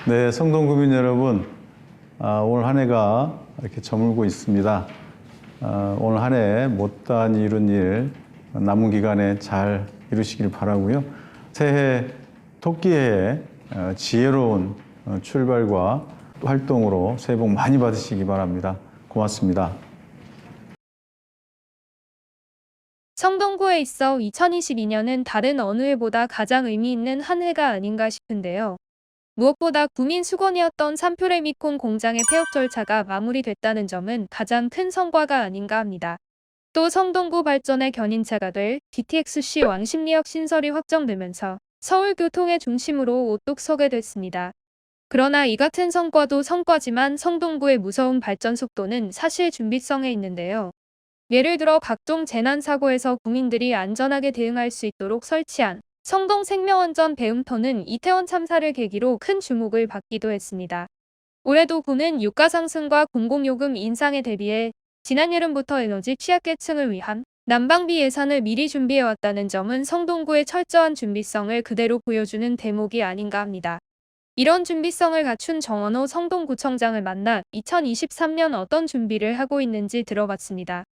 네, 성동구민 여러분, 올 한 해가 이렇게 저물고 있습니다. 오늘 한 해 못다한 이룬 일 남은 기간에 잘 이루시길 바라고요. 새해 토끼해에 지혜로운 출발과 활동으로 새해 복 많이 받으시기 바랍니다. 고맙습니다. 성동구에 있어 2022년은 다른 어느 해보다 가장 의미 있는 한 해가 아닌가 싶은데요. 무엇보다 구민 수건이었던 산표레미콘 공장의 폐업 절차가 마무리됐다는 점은 가장 큰 성과가 아닌가 합니다. 또 성동구 발전의 견인차가 될 DTX-C 왕십리역 신설이 확정되면서 서울 교통의 중심으로 오뚝 서게 됐습니다. 그러나 이 같은 성과도 성과지만 성동구의 무서운 발전 속도는 사실 준비성에 있는데요. 예를 들어 각종 재난사고에서 국민들이 안전하게 대응할 수 있도록 설치한 성동생명안전 배움터는 이태원 참사를 계기로 큰 주목을 받기도 했습니다. 올해도 구는 유가 상승과 공공요금 인상에 대비해 지난 여름부터 에너지 취약계층을 위한 난방비 예산을 미리 준비해왔다는 점은 성동구의 철저한 준비성을 그대로 보여주는 대목이 아닌가 합니다. 이런 준비성을 갖춘 정원호 성동구청장을 만나 2023년 어떤 준비를 하고 있는지 들어봤습니다.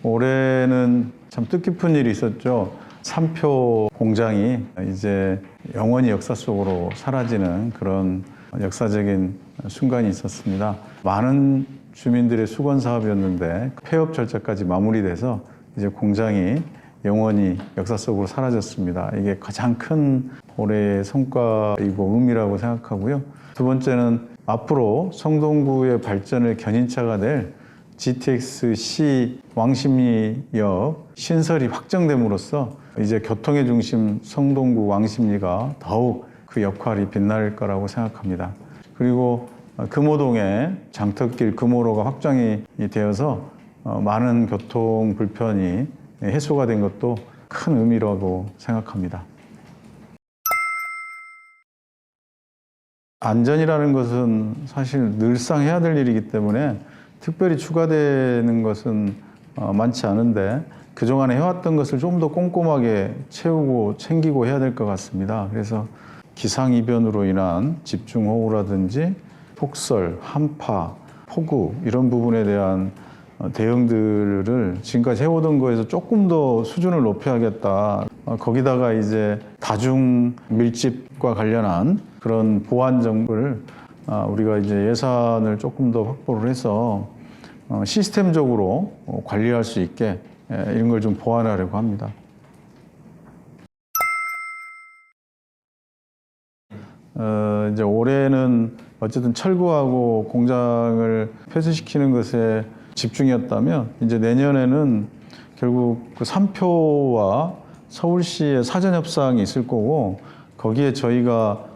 올해는 참 뜻깊은 일이 있었죠. 산표 공장이 이제 영원히 역사 속으로 사라지는 그런 역사적인 순간이 있었습니다. 많은 주민들의 수건 사업이었는데 폐업 절차까지 마무리돼서 이제 공장이 영원히 역사 속으로 사라졌습니다. 이게 가장 큰 올해의 성과이고 의미라고 생각하고요. 두 번째는 앞으로 성동구의 발전을 견인차가 될 GTX-C 왕십리역 신설이 확정됨으로써 이제 교통의 중심 성동구 왕십리가 더욱 그 역할이 빛날 거라고 생각합니다. 그리고 금호동에 장터길 금호로가 확장이 되어서 많은 교통 불편이 해소가 된 것도 큰 의미라고 생각합니다. 안전이라는 것은 사실 늘상 해야 될 일이기 때문에 특별히 추가되는 것은 많지 않은데 그동안에 해왔던 것을 좀 더 꼼꼼하게 채우고 챙기고 해야 될 것 같습니다. 그래서 기상이변으로 인한 집중호우라든지 폭설, 한파, 폭우 이런 부분에 대한 대응들을 지금까지 해오던 거에서 조금 더 수준을 높여야겠다. 거기다가 이제 다중 밀집과 관련한 그런 보안 정보를 우리가 이제 예산을 조금 더 확보를 해서 시스템적으로 관리할 수 있게 이런 걸 좀 보완하려고 합니다. 이제 올해는 어쨌든 철거하고 공장을 폐쇄시키는 것에 집중이었다면 이제 내년에는 결국 그 산표와 서울시의 사전 협상이 있을 거고 거기에 저희가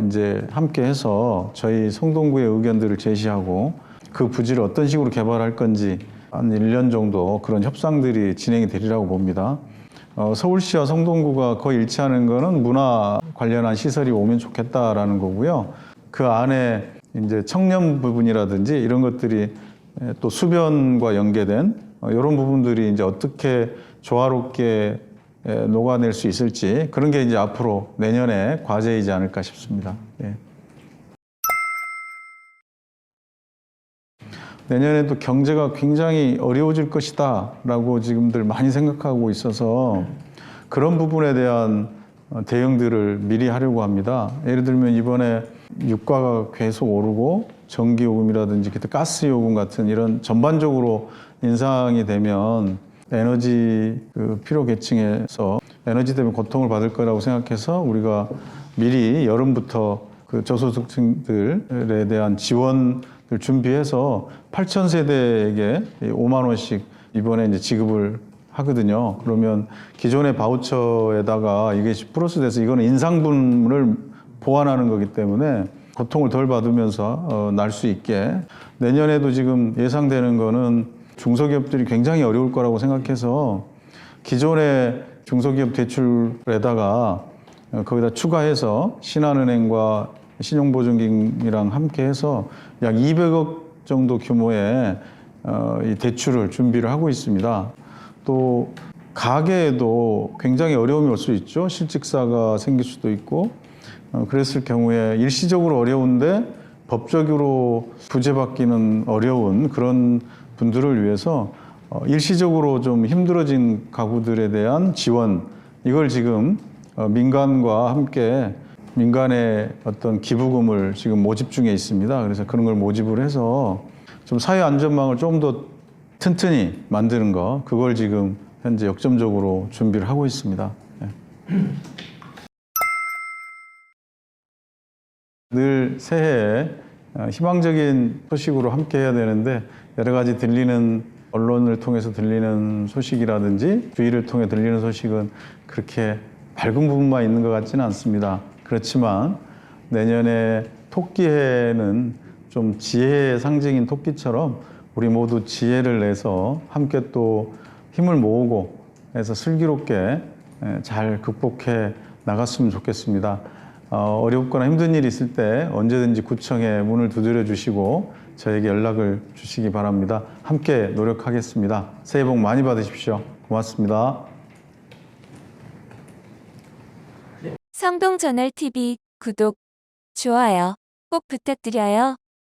이제 함께 해서 저희 성동구의 의견들을 제시하고 그 부지를 어떤 식으로 개발할 건지 한 1년 정도 그런 협상들이 진행이 되리라고 봅니다. 서울시와 성동구가 거의 일치하는 거는 문화 관련한 시설이 오면 좋겠다라는 거고요. 그 안에 이제 청년 부분이라든지 이런 것들이 또 수변과 연계된 이런 부분들이 이제 어떻게 조화롭게 녹아낼 수 있을지 그런 게 이제 앞으로 내년에 과제이지 않을까 싶습니다. 예. 내년에도 경제가 굉장히 어려워질 것이다 라고 지금들 많이 생각하고 있어서 그런 부분에 대한 대응들을 미리 하려고 합니다. 예를 들면 이번에 유가가 계속 오르고 전기요금이라든지 가스요금 같은 이런 전반적으로 인상이 되면 에너지 필요 계층에서 에너지 때문에 고통을 받을 거라고 생각해서 우리가 미리 여름부터 그 저소득층들에 대한 지원을 준비해서 8,000세대에게 5만 원씩 이번에 이제 지급을 하거든요. 그러면 기존의 바우처에다가 이게 플러스 돼서 이거는 인상분을 보완하는 거기 때문에 고통을 덜 받으면서 날 수 있게 내년에도 지금 예상되는 거는 중소기업들이 굉장히 어려울 거라고 생각해서 기존의 중소기업 대출에다가 거기다 추가해서 신한은행과 신용보증기금이랑 함께 해서 약 200억 정도 규모의 이 대출을 준비를 하고 있습니다. 또 가게에도 굉장히 어려움이 올 수 있죠. 실직사가 생길 수도 있고 그랬을 경우에 일시적으로 어려운데 법적으로 구제받기는 어려운 그런 분들을 위해서 일시적으로 좀 힘들어진 가구들에 대한 지원 이걸 지금 민간과 함께 민간의 어떤 기부금을 지금 모집 중에 있습니다. 그래서 그런 걸 모집을 해서 좀 사회 안전망을 좀 더 튼튼히 만드는 거 그걸 지금 현재 역점적으로 준비를 하고 있습니다. 네. 늘 새해에 희망적인 소식으로 함께 해야 되는데 여러 가지 들리는 언론을 통해서 들리는 소식이라든지 주위를 통해 들리는 소식은 그렇게 밝은 부분만 있는 것 같지는 않습니다. 그렇지만 내년에 토끼해는 좀 지혜의 상징인 토끼처럼 우리 모두 지혜를 내서 함께 또 힘을 모으고 해서 슬기롭게 잘 극복해 나갔으면 좋겠습니다. 어렵거나 힘든 일이 있을 때 언제든지 구청에 문을 두드려 주시고 저에게 연락을 주시기 바랍니다. 함께 노력하겠습니다. 새해 복 많이 받으십시오. 고맙습니다. 성동저널TV 구독, 좋아요 꼭 부탁드려요.